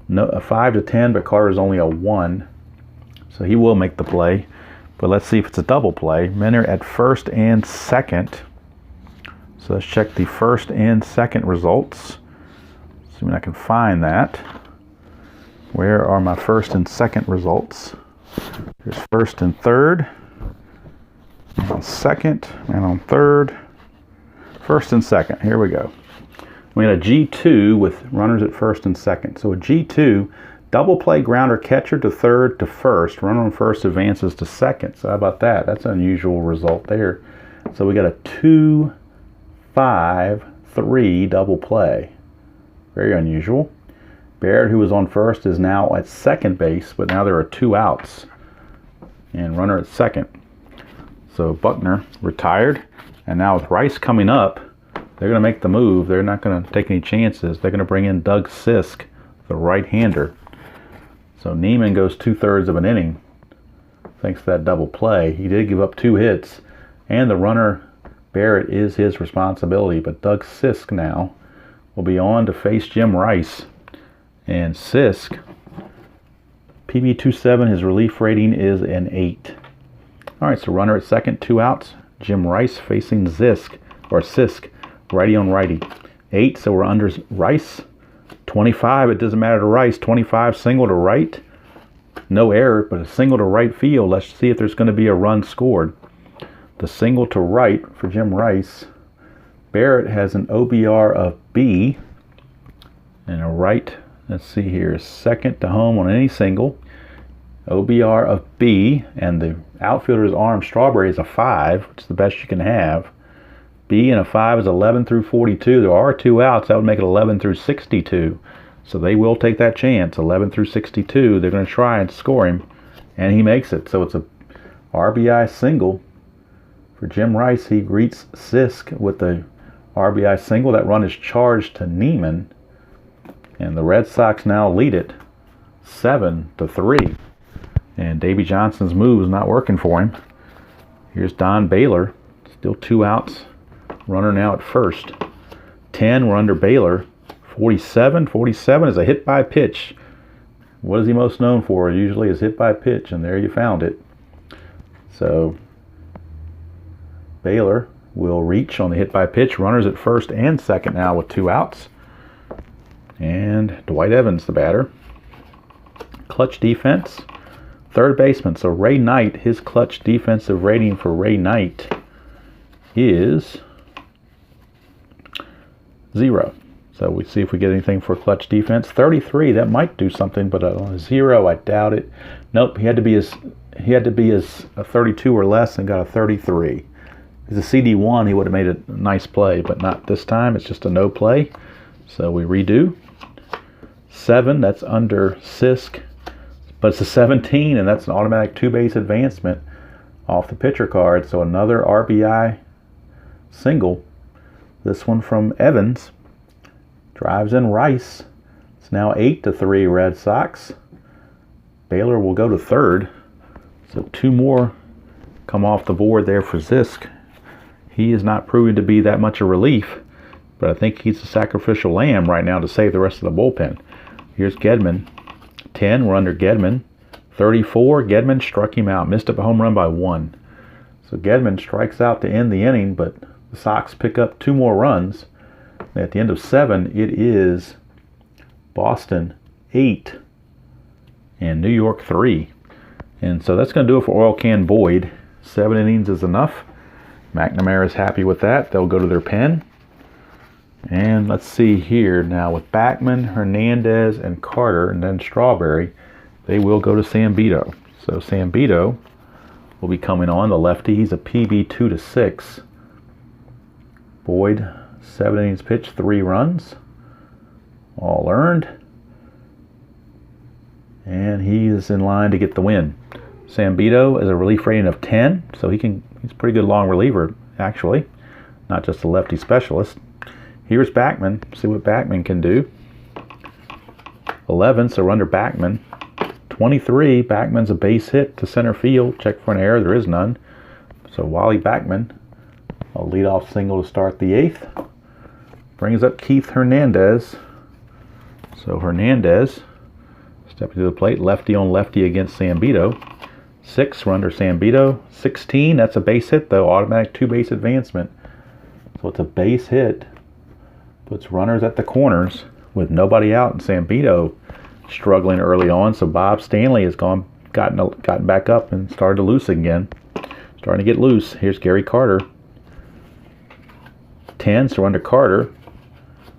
No, a 5 to 10, but Carter's only a 1. So he will make the play. But let's see if it's a double play. Men are at first and second. So let's check the first and second results. See if I can find that. Where are my first and second results? There's first and third. And on second and on third. First and second. Here we go. We had a G2 with runners at first and second. So a G2, double play grounder catcher to third to first. Runner on first advances to second. So how about that? That's an unusual result there. So we got a 2, 5, 3 double play. Very unusual. Barrett, who was on first, is now at second base, but now there are 2 outs. And runner at second. So Buckner retired. And now with Rice coming up, they're going to make the move. They're not going to take any chances. They're going to bring in Doug Sisk, the right-hander. So Neiman goes 2/3 of an inning thanks to that double play. He did give up 2 hits, and the runner, Barrett, is his responsibility. But Doug Sisk now will be on to face Jim Rice. And Sisk, PB27, his relief rating is an 8. All right, so runner at second, 2 outs. Jim Rice facing Sisk, righty on righty. 8, so we're under Rice. 25, it doesn't matter to Rice. 25, single to right. No error, but a single to right field. Let's see if there's going to be a run scored. The single to right for Jim Rice. Barrett has an OBR of B. And a right, let's see here, second to home on any single. OBR of B, and the outfielder's arm, Strawberry, is a 5, which is the best you can have. B and a 5 is 11 through 42. There are 2 outs. That would make it 11 through 62. So they will take that chance. 11 through 62. They're going to try and score him, and he makes it. So it's a RBI single for Jim Rice. He greets Sisk with the RBI single. That run is charged to Neiman, and the Red Sox now lead it 7-3. And Davey Johnson's move is not working for him. Here's Don Baylor. Still 2 outs. Runner now at first. 10, we're under Baylor. 47 is a hit by pitch. What is he most known for? Usually is hit by pitch, and there you found it. So Baylor will reach on the hit by pitch. Runners at first and second now with 2 outs. And Dwight Evans, the batter. Clutch defense. Third baseman, so Ray Knight, his clutch defensive rating for Ray Knight is 0. So we see if we get anything for clutch defense. 33, that might do something, but a 0, I doubt it. Nope, he had to be his a 32 or less and got a 33. If it's a CD1, he would have made a nice play, but not this time. It's just a no play. So we redo. 7, that's under Sisk. But it's a 17, and that's an automatic 2-base advancement off the pitcher card. So another RBI single. This one from Evans. Drives in Rice. It's now 8-3 Red Sox. Baylor will go to third. So 2 more come off the board there for Sisk. He is not proving to be that much a relief, but I think he's a sacrificial lamb right now to save the rest of the bullpen. Here's Gedman. 10, we're under Gedman. 34, Gedman struck him out. Missed up a home run by 1. So Gedman strikes out to end the inning, but the Sox pick up 2 more runs. At the end of 7, it is Boston 8 and New York 3. And so that's going to do it for Oil Can Boyd. 7 innings is enough. McNamara is happy with that. They'll go to their pen. And let's see here now with Backman, Hernandez, and Carter, and then Strawberry, they will go to Sambito. So Sambito will be coming on, the lefty. He's a PB 2-6. Boyd, 7 innings pitched, 3 runs, all earned. And he is in line to get the win. Sambito is a relief rating of 10, so he's a pretty good long reliever, actually, not just a lefty specialist. here's Backman. See what Backman can do. 11, so we're under Backman. 23, Backman's a base hit to center field. Check for an error. There is none. So Wally Backman, a leadoff single to start the 8th. Brings up Keith Hernandez. So Hernandez stepping to the plate, lefty on lefty against Zambito. 6, we're under Zambito. 16, that's a base hit though, automatic 2-base advancement. So it's a base hit. Puts runners at the corners with nobody out, and Zambito struggling early on. So Bob Stanley has gotten back up and started to loose again. Starting to get loose. Here's Gary Carter. 10, so we're under Carter.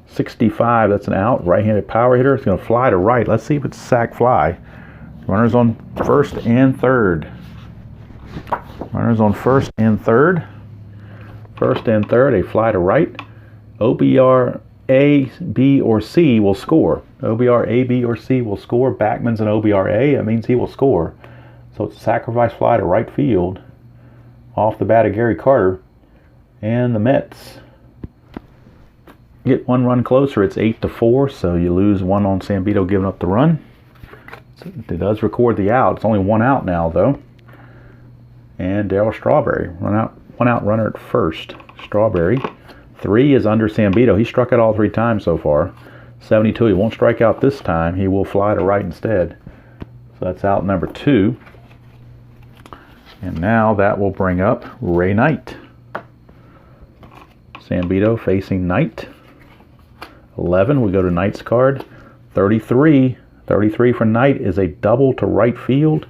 65, that's an out. Right-handed power hitter. It's going to fly to right. Let's see if it's a sac fly. Runners on first and third. Runners on first and third. First and third, a fly to right. OBR A, B, or C will score. OBR A, B, or C will score. Backman's an OBR A. That means he will score. So it's a sacrifice fly to right field. Off the bat of Gary Carter. And the Mets get 1 run closer. It's 8-4, so you lose 1 on Zambito giving up the run. So it does record the out. It's only 1 out now, though. And Darryl Strawberry, 1 out runner at first. Strawberry. 3 is under Zambito. He struck out all 3 times so far. 72, he won't strike out this time. He will fly to right instead. So that's out number 2. And now that will bring up Ray Knight. Zambito facing Knight. 11, we go to Knight's card. 33 for Knight is a double to right field.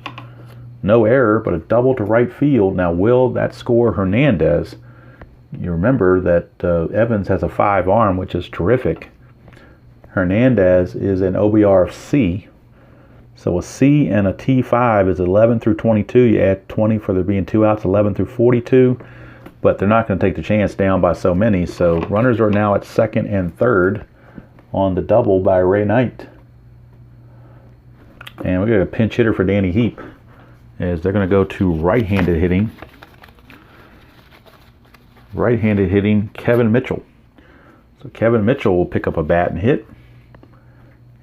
No error, but a double to right field. Now, will that score Hernandez? You remember that Evans has a 5 arm, which is terrific. Hernandez is an OBR of C. So a C and a T5 is 11 through 22. You add 20 for there being 2 outs, 11 through 42. But they're not going to take the chance down by so many. So runners are now at second and third on the double by Ray Knight. And we got a pinch hitter for Danny Heap, as they're going to go to right-handed hitting. Right-handed hitting Kevin Mitchell. So Kevin Mitchell will pick up a bat and hit,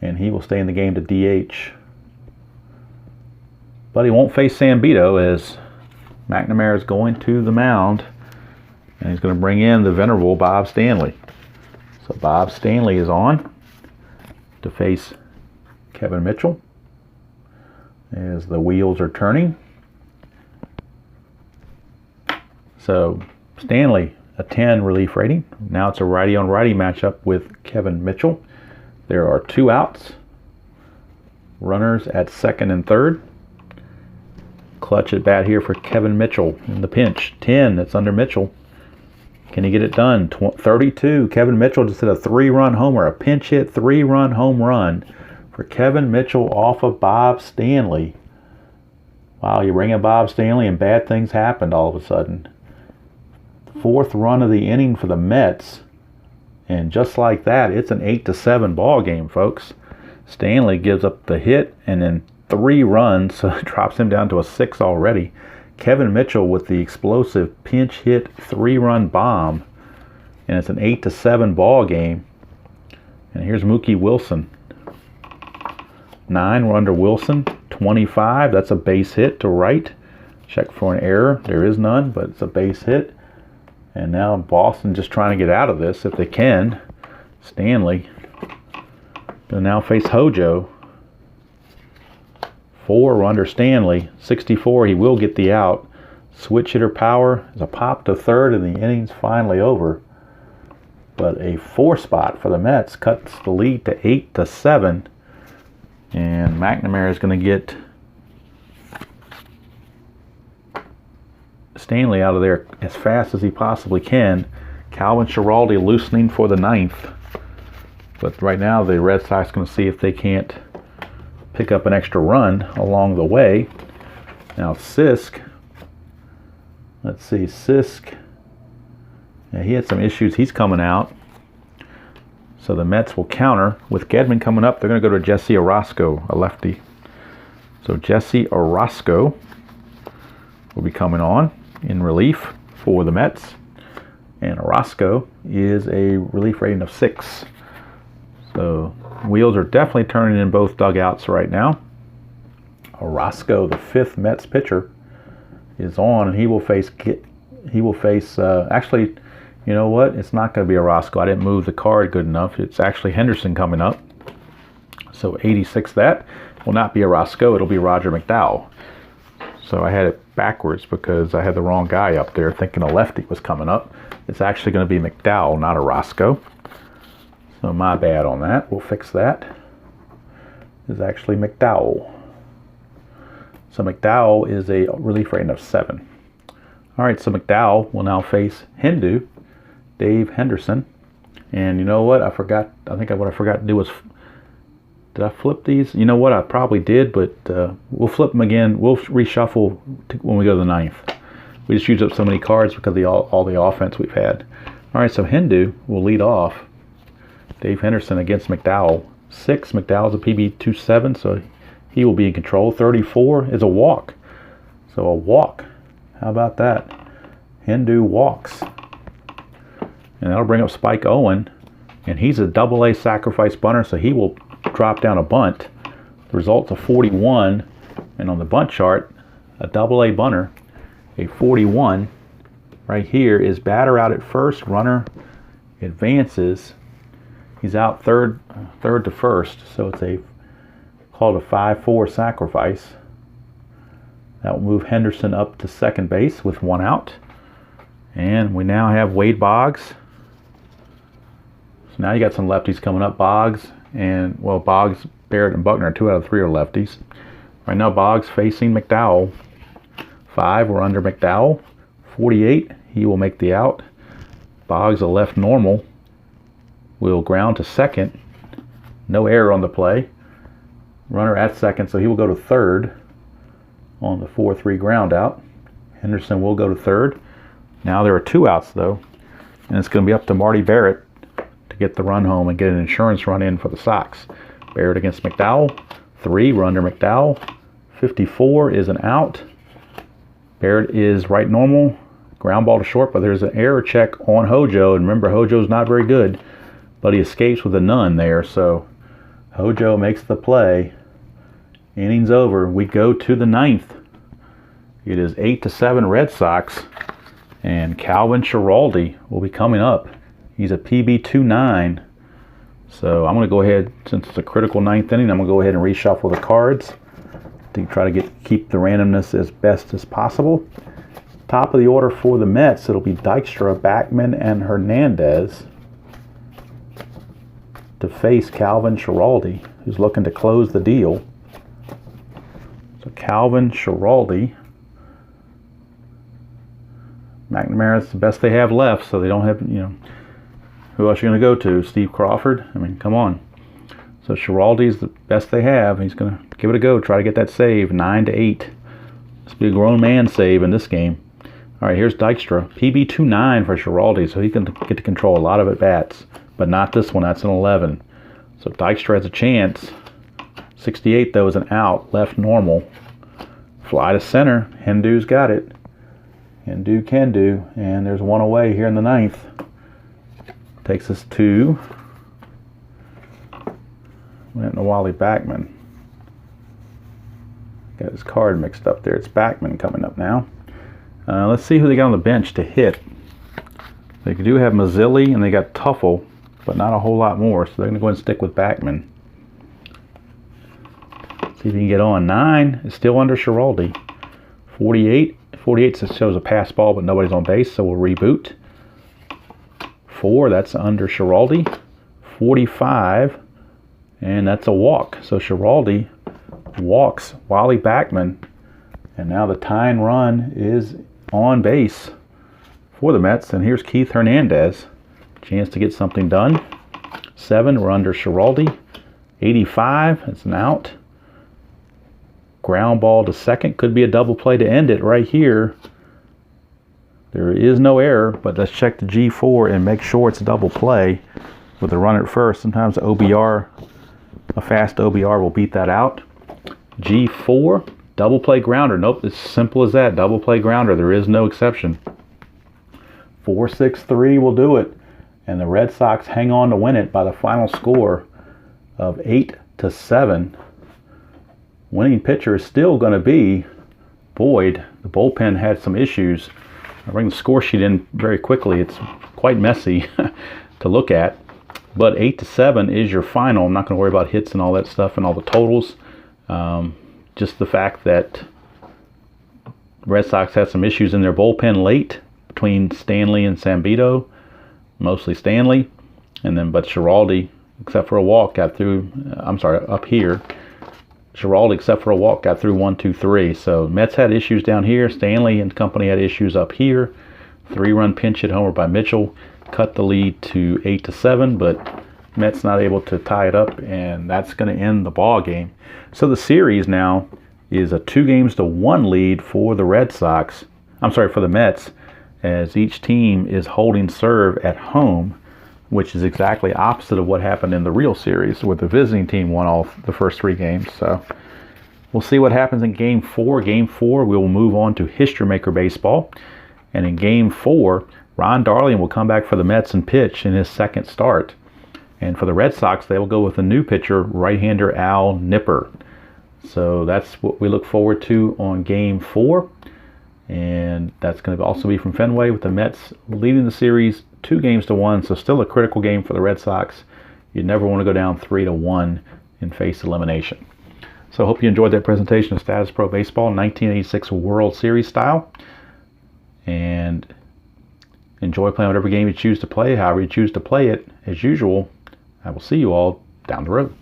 and he will stay in the game to DH. But he won't face Zambito, as McNamara is going to the mound, and he's going to bring in the venerable Bob Stanley. So Bob Stanley is on to face Kevin Mitchell as the wheels are turning. So Stanley, a 10 relief rating. Now it's a righty on righty matchup with Kevin Mitchell. There are 2 outs. Runners at second and third. Clutch at bat here for Kevin Mitchell in the pinch. 10, that's under Mitchell. Can he get it done? 32, Kevin Mitchell just hit a 3-run homer. A pinch hit 3-run home run for Kevin Mitchell off of Bob Stanley. Wow, you bring in Bob Stanley and bad things happened all of a sudden. 4th run of the inning for the Mets. And just like that, it's an 8-7 ball game, folks. Stanley gives up the hit and then 3 runs, so it drops him down to a 6 already. Kevin Mitchell with the explosive pinch hit 3-run bomb. And it's an 8-7 ball game. And here's Mookie Wilson. 9, we're under Wilson. 25, that's a base hit to right. Check for an error. There is none, but it's a base hit. And now Boston just trying to get out of this if they can. Stanley will now face Hojo. 4, we're under Stanley. 64, he will get the out. Switch hitter power is a pop to third, and the inning's finally over. But a 4 spot for the Mets cuts the lead to 8-7. And McNamara is going to get Stanley out of there as fast as he possibly can. Calvin Schiraldi loosening for the 9th. But right now the Red Sox are going to see if they can't pick up an extra run along the way. Now Sisk, let's see, Sisk, yeah, he had some issues. He's coming out. So the Mets will counter. With Gedman coming up, they're going to go to Jesse Orosco, a lefty. So Jesse Orosco will be coming on in relief for the Mets. And Orozco is a relief rating of 6. So wheels are definitely turning in both dugouts right now. Orozco, the 5th Mets pitcher, is on, and he will face actually, you know what? It's not going to be Orozco. I didn't move the card good enough. It's actually Henderson coming up. So 86, that will not be Orozco. It'll be Roger McDowell. So I had it backwards because I had the wrong guy up there thinking a lefty was coming up. It's actually going to be McDowell, not Orozco. So my bad on that. We'll fix that. It's actually McDowell. So McDowell is a relief rating of 7. All right, so McDowell will now face Hindu, Dave Henderson. And you know what? I think what I forgot to do was, did I flip these? You know what? I probably did, but we'll flip them again. We'll reshuffle when we go to the 9th. We just used up so many cards because of all the offense we've had. All right, so Hindu will lead off. Dave Henderson against McDowell. 6, McDowell's a PB 27, so he will be in control. 34 is a walk. So a walk. How about that? Hindu walks. And that'll bring up Spike Owen. And he's a AA sacrifice bunter, so he will drop down a bunt. The result's a 41. And on the bunt chart, a AA bunter, a 41. Right here is batter out at first. Runner advances. He's out third to first. So it's called a 5-4 sacrifice. That will move Henderson up to second base with 1 out. And we now have Wade Boggs. So now you got some lefties coming up. Boggs, Barrett, and Buckner, 2 out of 3 are lefties. Right now Boggs facing McDowell. 5, we're under McDowell. 48, he will make the out. Boggs, a left normal, will ground to second. No error on the play. Runner at second, so he will go to third on the 4-3 ground out. Henderson will go to third. Now there are 2 outs though, and it's going to be up to Marty Barrett to get the run home and get an insurance run in for the Sox. Barrett against McDowell. 3, we're under McDowell. 54 is an out. Barrett is right normal. Ground ball to short, but there's an error check on Hojo. And remember, Hojo's not very good, but he escapes with a none there. So Hojo makes the play. Innings over. We go to the 9th. It is 8-7 Red Sox. And Calvin Schiraldi will be coming up. He's a PB 29. So I'm going to go ahead, since it's a critical 9th inning, I'm going to go ahead and reshuffle the cards to try to keep the randomness as best as possible. Top of the order for the Mets, it'll be Dykstra, Backman, and Hernandez to face Calvin Schiraldi, who's looking to close the deal. So Calvin Schiraldi. McNamara's the best they have left, so they don't have, who else are you going to go to? Steve Crawford? I mean, come on. So Schiraldi's the best they have. He's going to give it a go, try to get that save, 9-8. This will be a grown man save in this game. All right, here's Dykstra. PB 29 for Schiraldi, so he can get to control a lot of at-bats, but not this one. That's an 11. So Dykstra has a chance. 68, though, is an out, left normal. Fly to center. Hindu's got it. Hindu can do, and there's 1 away here in the 9th. Takes us to Wally Backman. Got his card mixed up there. It's Backman coming up now. Let's see who they got on the bench to hit. They do have Mazzilli and they got Tuffle, but not a whole lot more, so they're going to go ahead and stick with Backman. See if you can get on. 9 is still under Schiraldi. 48 shows a pass ball, but nobody's on base, so we'll reboot. 4, that's under Schiraldi. 45, and that's a walk. So Schiraldi walks Wally Backman, and now the tying run is on base for the Mets. And here's Keith Hernandez. Chance to get something done. 7, we're under Schiraldi. 85, it's an out. Ground ball to second. Could be a double play to end it right here. There is no error, but let's check the G4 and make sure it's a double play with the runner at first. Sometimes a fast OBR will beat that out. G4, double play grounder. Nope, it's simple as that. Double play grounder. There is no exception. 4-6-3 will do it. And the Red Sox hang on to win it by the final score of 8-7. Winning pitcher is still going to be Boyd. The bullpen had some issues. I'll bring the score sheet in very quickly. It's quite messy to look at. But 8-7 is your final. I'm not going to worry about hits and all that stuff and all the totals. Just the fact that Red Sox had some issues in their bullpen late between Stanley and Zambito, mostly Stanley, but Giraldi, except for a walk, got through. Up here, Giraldi, except for a walk, got through 1, 2, 3. So Mets had issues down here. Stanley and company had issues up here. 3-run pinch hit homer by Mitchell cut the lead to 8-7, but Mets not able to tie it up, and that's going to end the ball game. So the series now is a 2-1 lead for the for the Mets, as each team is holding serve at home, which is exactly opposite of what happened in the real series, where the visiting team won all the first 3 games. So we'll see what happens in Game 4. Game 4, we will move on to History Maker Baseball. And in Game 4, Ron Darling will come back for the Mets and pitch in his second start. And for the Red Sox, they will go with a new pitcher, right-hander Al Nipper. So that's what we look forward to on Game 4. And that's going to also be from Fenway, with the Mets leading the series 2-1. So still a critical game for the Red Sox. You never want to go down 3-1 and face elimination. So I hope you enjoyed that presentation of Statis Pro Baseball 1986 World Series style. And enjoy playing whatever game you choose to play, however you choose to play it. As usual, I will see you all down the road.